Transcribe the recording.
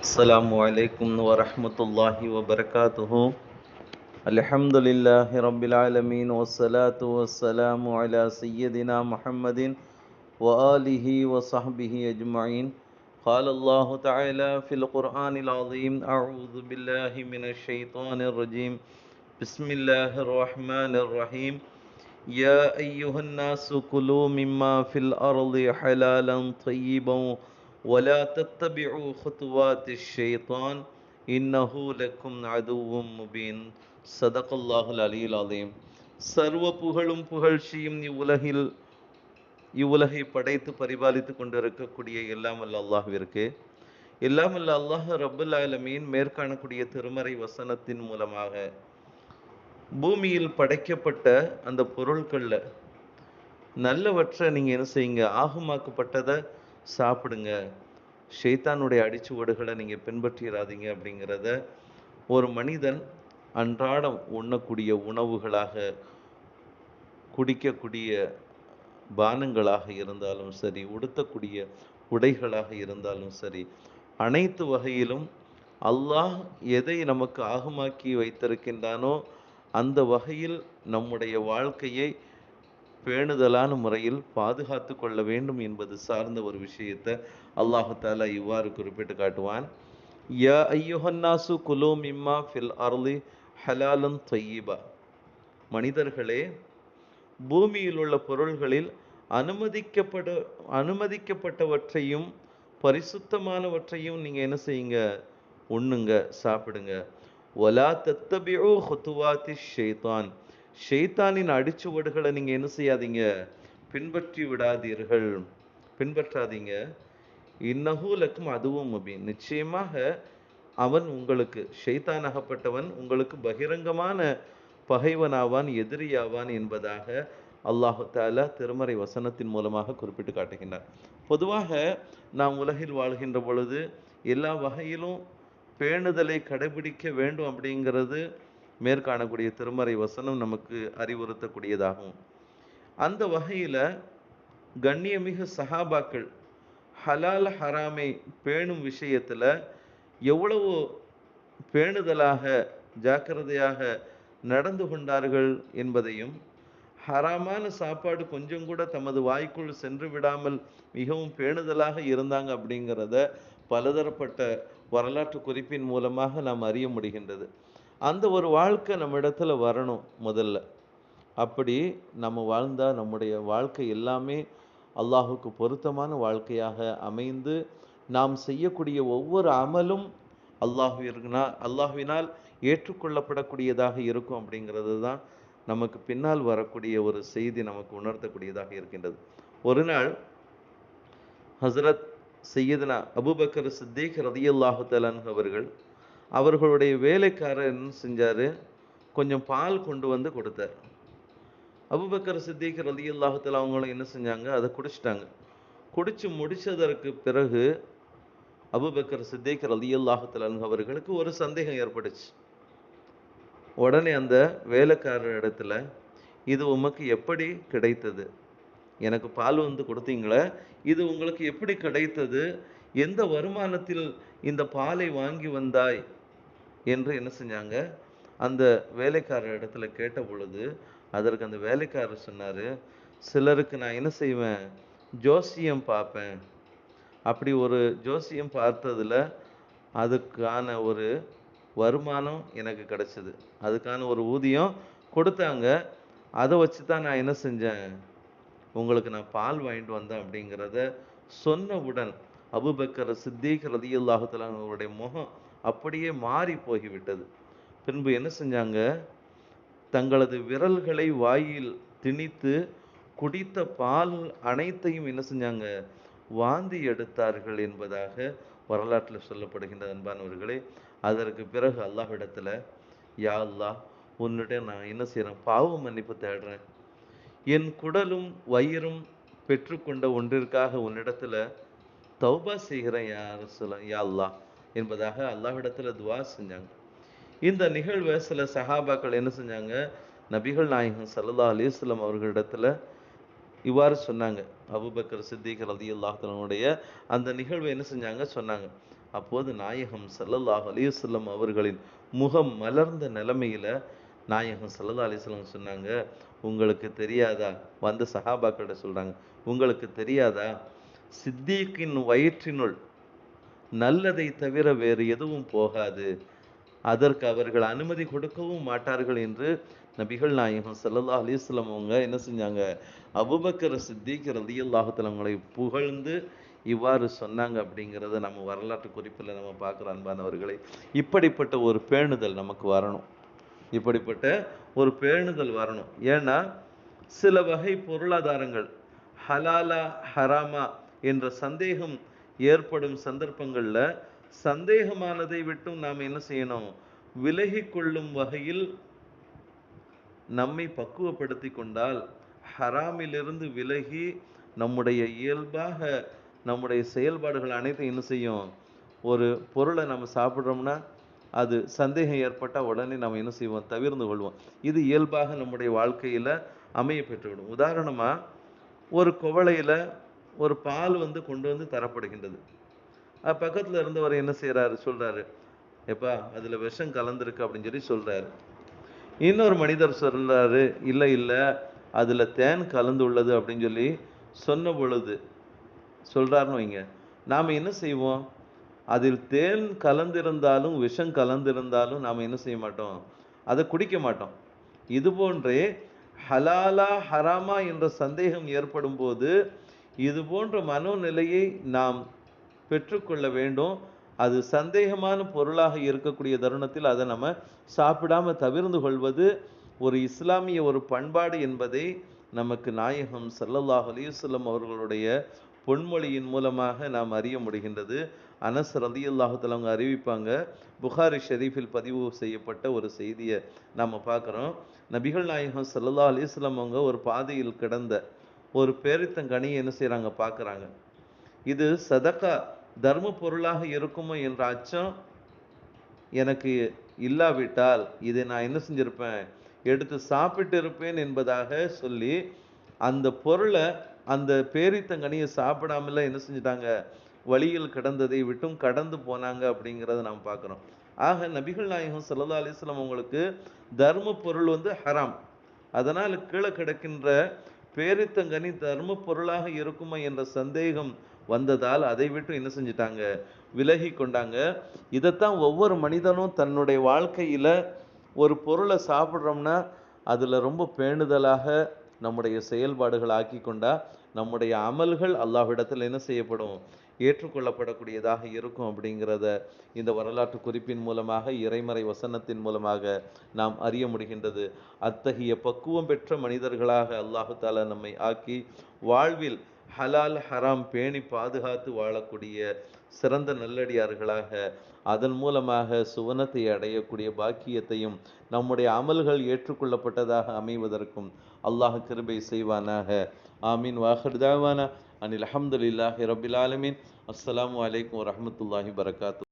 السلام عليكم ورحمة الله وبركاته. الحمد لله رب العالمين والصلاة والسلام على سيدنا محمد وآله وصحبه أجمعين. قال الله تعالى في القرآن العظيم: أعوذ بالله من الشيطان الرجيم. بسم الله الرحمن الرحيم. يا أيها الناس كلوا مما في الأرض حلالا طيبا ولا تتبعوا خطوات الشيطان إنه لكم عدو مبين. صدق الله العلي العظيم. சர்வ புகழும் புகழ்ச்சியும் இவ்வுலகை படைத்து பரிபாலித்து கொண்டிருக்கக்கூடிய எல்லாம் அல்ல அல்லாஹ்விற்கு. எல்லாம் அல்ல அல்லாஹ் ரப்புல் ஆலமீன் மேற்காணக்கூடிய திருமறை வசனத்தின் மூலமாக பூமியில் படைக்கப்பட்ட அந்த பொருட்கள்ல நல்லவற்றை நீங்க என்ன செய்யுங்க, ஆகுமாக்கப்பட்டதை சாப்பிடுங்க, ஷைத்தானுடைய அடிச்சுவடுகளை நீங்க பின்பற்றிடாதீங்க அப்படிங்கிறத ஒரு மனிதன் அன்றாடம் உண்ணக்கூடிய உணவுகளாக, குடிக்கக்கூடிய பானங்களாக இருந்தாலும் சரி, உடுத்தக்கூடிய உடைகளாக இருந்தாலும் சரி, அனைத்து வகையிலும் அல்லாஹ் எதை நமக்கு ஆகுமாக்கி வைத்திருக்கின்றானோ அந்த வகையில் நம்முடைய வாழ்க்கையை பேணுதலான முறையில் பாதுகாத்து கொள்ள வேண்டும் என்பது சார்ந்த ஒரு விஷயத்தை அல்லாஹு தாலா இவ்வாறு குறிப்பிட்டு காட்டுவான். யா ஐயுஹன்னாசு குலூ மிம்மா ஃபில் அர்லி ஹலாலன் தய்யிபா. மனிதர்களே, பூமியில் உள்ள பொருள்களில் அனுமதிக்கப்பட்டவற்றையும் பரிசுத்தமானவற்றையும் நீங்க என்ன செய்யுங்க, உண்ணுங்க, சாப்பிடுங்க. ஒலா தத்தபிஉ ஹுதுவாத்தி ஷைத்தான். ஷைத்தானின் அடிச்சுவடுகளை நீங்க என்ன செய்யாதீங்க, பின்பற்றாதீங்க. இன்னஹு லக்கும் அதுவும் முபீன். நிச்சயமாக அவன் உங்களுக்கு, ஷைத்தானாகப்பட்டவன் உங்களுக்கு பகிரங்கமான பகைவனாவான், எதிரியாவான் என்பதாக அல்லாஹு தாலா திருமறை வசனத்தின் மூலமாக குறிப்பிட்டு காட்டுகின்றார். பொதுவாக நாம் உலகில் வாழ்கின்ற பொழுது எல்லா வகையிலும் பேணுதலை கடைபிடிக்க வேண்டும் அப்படிங்கிறது மேற்காணக்கூடிய திருமறை வசனம் நமக்கு அறிவுறுத்தக்கூடியதாகும். அந்த வகையில கண்ணியமிகு சஹாபாக்கள் ஹலால் ஹராமை பேணும் விஷயத்துல எவ்வளவு பேணுதலாக, ஜாக்கிரதையாக நடந்து கொண்டார்கள் என்பதையும், ஹராமான சாப்பாடு கொஞ்சம் கூட தமது வாய்க்குள் சென்று விடாமல் மிகவும் பேணுதலாக இருந்தாங்க அப்படிங்கிறத பலதரப்பட்ட வரலாற்று குறிப்பின் மூலமாக நாம் அறிய முடிகின்றது. அந்த ஒரு வாழ்க்கை நம்ம இடத்துல வரணும் முதல்ல. அப்படி நம்ம வாழ்ந்தா நம்முடைய வாழ்க்கை எல்லாமே அல்லாஹுக்கு பொருத்தமான வாழ்க்கையாக அமைந்து நாம் செய்யக்கூடிய ஒவ்வொரு அமலும் அல்லாஹ்வினால் ஏற்றுக்கொள்ளப்படக்கூடியதாக இருக்கும் அப்படிங்கிறது தான் நமக்கு பின்னால் வரக்கூடிய ஒரு செய்தி நமக்கு உணர்த்தக்கூடியதாக இருக்கின்றது. ஒரு நாள் ஹசரத் சையதுனா அபூபக்கர் சித்திக் ரலியல்லாஹு தஆலா அன்ஹு அவர்களுடைய வேலைக்காரர் என்ன செஞ்சாரு, கொஞ்சம் பால் கொண்டு வந்து கொடுத்தார். அபூபக்கர் சித்திக் ரலியல்லாஹு தஆலா அவங்களும் என்ன செஞ்சாங்க, அதை குடிச்சிட்டாங்க. குடிச்சு முடிச்சதற்கு பிறகு அபூபக்கர் சித்திக் ரலியல்லாஹு தஆலா அவர்களுக்கு ஒரு சந்தேகம் ஏற்பட்டுச்சு. உடனே அந்த வேலைக்காரர் இடத்துல, இது உமக்கு எப்படி கிடைத்தது? எனக்கு பால் வந்து கொடுத்தீங்களே, இது உங்களுக்கு எப்படி கிடைத்தது? எந்த வருமானத்தில் இந்த பாலை வாங்கி வந்தாய் என்று என்ன செஞ்சாங்க, அந்த வேலைக்காரர் இடத்துல கேட்ட பொழுது அதற்கு அந்த வேலைக்காரர் சொன்னாரு, சிலருக்கு நான் என்ன செய்வேன், ஜோசியம் பார்ப்பேன். அப்படி ஒரு ஜோசியம் பார்த்ததுல அதுக்கான ஒரு வருமானம் எனக்கு கிடைச்சது, அதுக்கான ஒரு ஊதியம் கொடுத்தாங்க. அதை வச்சு தான் நான் என்ன செஞ்சேன், உங்களுக்கு நான் பால் வாங்கிட்டு வந்தேன் அப்படிங்கிறத சொன்னவுடன் அபூபக்கர் சித்திக் ரலியல்லாஹு தஆலா அவருடைய முகம் அப்படியே மாறி போய்விட்டது. பின்பு என்ன செஞ்சாங்க, தங்களது விரல்களை வாயில் திணித்து குடித்த பால் அனைத்தையும் என்ன செஞ்சாங்க, வாந்தி எடுத்தார்கள் என்பதாக வரலாற்றில் சொல்லப்படுகின்ற அன்பானவர்களே. அதற்கு பிறகு அல்லாஹ்விடத்துல, யா அல்லாஹ், உன்னிடம் நான் என்ன செய்யறேன், பாவ மன்னிப்பு தேடுறேன். என் குடலும் வயிறும் பெற்றுக்கொண்ட ஒன்றிற்காக உன்னிடத்துல தௌபா செய்கிறேன் யா அல்லாஹ் என்பதாக அல்லாஹ்விடத்துல துவா செஞ்சாங்க. இந்த நிகழ்வை சில சஹாபாக்கள் என்ன செஞ்சாங்க, நபிகள் நாயகம் ஸல்லல்லாஹு அலைஹி வஸல்லம் அவர்களிடத்துல இவ்வாறு சொன்னாங்க. அபூபக்கர் சித்திக் ரலியல்லாஹு தஆலாவுடைய அந்த நிகழ்வை என்ன செஞ்சாங்க சொன்னாங்க. அப்போது நாயகம் ஸல்லல்லாஹு அலைஹி வஸல்லம் அவர்களின் முகம் மலர்ந்த நிலைமையில நாயகம் ஸல்லல்லாஹு அலைஹி வஸல்லம் சொன்னாங்க, உங்களுக்கு தெரியாதா? வந்த சஹாபாக்கிட்ட சொல்றாங்க, உங்களுக்கு தெரியாதா? சித்தீக்கின் வயிற்றினுள் நல்லதை தவிர வேறு எதுவும் போகாது. அதற்கு அவர்கள் அனுமதி கொடுக்கவும் மாட்டார்கள் என்று நபிகள் நாயகம் ஸல்லல்லாஹு அலைஹி வஸல்லம் அவங்க என்ன செஞ்சாங்க, அபூபக்கர் சித்திக் ரலியல்லாஹு தஆலா அவங்களை புகழ்ந்து இவ்வாறு சொன்னாங்க அப்படிங்கிறத நம்ம வரலாற்று குறிப்பில் நம்ம பார்க்குறோம். அன்பானவர்களை, இப்படிப்பட்ட ஒரு பேணுதல் நமக்கு வரணும். இப்படிப்பட்ட ஒரு பேணுதல் வரணும். ஏன்னா சில வகை பொருளாதாரங்கள் ஹலாலா ஹராமா என்ற சந்தேகம் ஏற்படும் சந்தர்ப்பங்கள்ல சந்தேகமானதை விட்டும் நாம் என்ன செய்யணும், விலகி கொள்ளும் வகையில் நம்மை பக்குவப்படுத்தி கொண்டால் ஹராமிலிருந்து விலகி நம்முடைய இயல்பாக நம்முடைய செயல்பாடுகள் அனைத்தையும் என்ன செய்யும், ஒரு பொருளை நம்ம சாப்பிட்றோம்னா அது சந்தேகம் ஏற்பட்டால் உடனே நம்ம என்ன செய்வோம், தவிர்ந்து கொள்வோம். இது இயல்பாக நம்முடைய வாழ்க்கையில் அமைய பெற்றுவிடும். உதாரணமாக ஒரு குவளையில் ஒரு பால் கொண்டு வந்து தரப்படுகின்றது. பக்கத்தில் இருந்தவர் என்ன செய்கிறாரு, சொல்கிறாரு, எப்பா அதில் விஷம் கலந்துருக்கு அப்படின்னு சொல்லி சொல்கிறாரு. இன்னொரு மனிதர் சொல்கிறாரு, இல்லை இல்லை அதில் தேன் கலந்து உள்ளது அப்படின்னு சொல்லி சொன்ன பொழுது சொல்கிறாருன்னு வைங்க, நாம் என்ன செய்வோம், அதில் தேன் கலந்திருந்தாலும் விஷம் கலந்திருந்தாலும் நாம் என்ன செய்ய மாட்டோம், அதை குடிக்க மாட்டோம். இது போன்றே ஹலாலா ஹராமா என்ற சந்தேகம் ஏற்படும் போது இது போன்ற மனோநிலையை நாம் பெற்றுக்கொள்ள வேண்டும். அது சந்தேகமான பொருளாக இருக்கக்கூடிய தருணத்தில் அதை நம்ம சாப்பிடாம தவிர்ந்து கொள்வது ஒரு இஸ்லாமிய ஒரு பண்பாடு என்பதை நமக்கு நாயகம் ஸல்லல்லாஹு அலைஹி வஸல்லம் அவர்களுடைய பொன்மொழியின் மூலமாக நாம் அறிய முடிகின்றது. அனஸ் ரலியல்லாஹு தஆலா அவங்க அறிவிப்பாங்க, புகாரி ஷெரீஃபில் பதிவு செய்யப்பட்ட ஒரு செய்தியை நாம் பார்க்குறோம். நபிகள் நாயகம் ஸல்லல்லாஹு அலைஹி வஸல்லம் அவங்க ஒரு பாதையில் கிடந்த ஒரு பேரித்தங்கனியை என்ன செய்கிறாங்க, பார்க்குறாங்க. இது சதகா தர்ம பொருளாக இருக்குமோ என்ற அச்சம் எனக்கு இல்லாவிட்டால் இதை நான் என்ன செஞ்சிருப்பேன், எடுத்து சாப்பிட்டு இருப்பேன் என்பதாக சொல்லி அந்த பொருளை அந்த பேரித்தங்கனியை சாப்பிடாமல என்ன செஞ்சிட்டாங்க, வழியில் கிடந்ததை விட்டும் கடந்து போனாங்க அப்படிங்கிறத நாம் பார்க்குறோம். ஆக நபிகள் நாயகம் ஸல்லல்லாஹு அலைஹி வஸல்லம் அவங்களுக்கு தர்ம பொருள் ஹராம். அதனால் கீழே கிடக்கின்ற பேரித்தங்கனி தர்ம பொருளாக இருக்குமா என்ற சந்தேகம் வந்ததால் அதை விட்டு என்ன செஞ்சிட்டாங்க, விலகி கொண்டாங்க. இதைத்தான் ஒவ்வொரு மனிதனும் தன்னுடைய வாழ்க்கையில் ஒரு பொருளை சாப்பிட்றோம்னா அதில் ரொம்ப பேணுதலாக நம்முடைய செயல்பாடுகள் ஆக்கி கொண்டா நம்முடைய அமல்கள் அல்லாஹ்விடத்தில் என்ன செய்யப்படும், ஏற்றுக்கொள்ளப்படக்கூடியதாக இருக்கும் அப்படிங்கிறத இந்த வரலாற்று குறிப்பின் மூலமாக இறைமறை வசனத்தின் மூலமாக நாம் அறிய முடிகின்றது. அத்தகைய பக்குவம் பெற்ற மனிதர்களாக அல்லாஹு தாலா நம்மை ஆக்கி வாழ்வில் ஹலால் ஹராம் பேணி பாதுகாத்து வாழக்கூடிய சிறந்த நல்லடியார்களாக அதன் மூலமாக சுவனத்தை அடையக்கூடிய பாக்கியத்தையும் நம்முடைய அமல்கள் ஏற்றுக்கொள்ளப்பட்டதாக அமைவதற்கும் அல்லாஹ் கிருபை செய்வானாக. ஆமீன். வாஹிர் தாவானா அனில் அல்ஹம்துலில்லாஹி ரப்பில் ஆலமீன். அஸ்ஸலாமு அலைக்கும் வரஹ்மத்துல்லாஹி வபரகாத்துஹு.